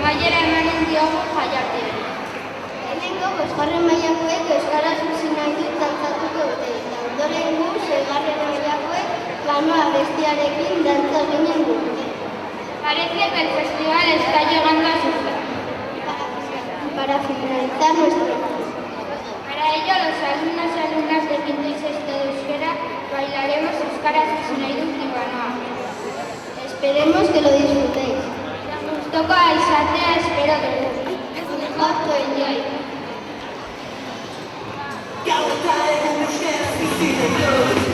amaiera emanen diogu jaialdiari. Lehenengo, bosgarren mailakoek euskaraz bizi nahi dut dantzatuko dute, eta ondorengo, seigarren mailakoek planoa bestiarekin dantza ginen du. Parece que el festival está llegando a su fin. Para finalizar nuestro Para ello, los alumnos y alumnas de quinto y sexto de euskera bailaremos euskaraz bizi nahi dut planoa. Esperemos que lo disfrutéis. Gustukoa izatea espero dugu. Hope to enjoy. Gaur eta egun euskaraz bizi nahi dut.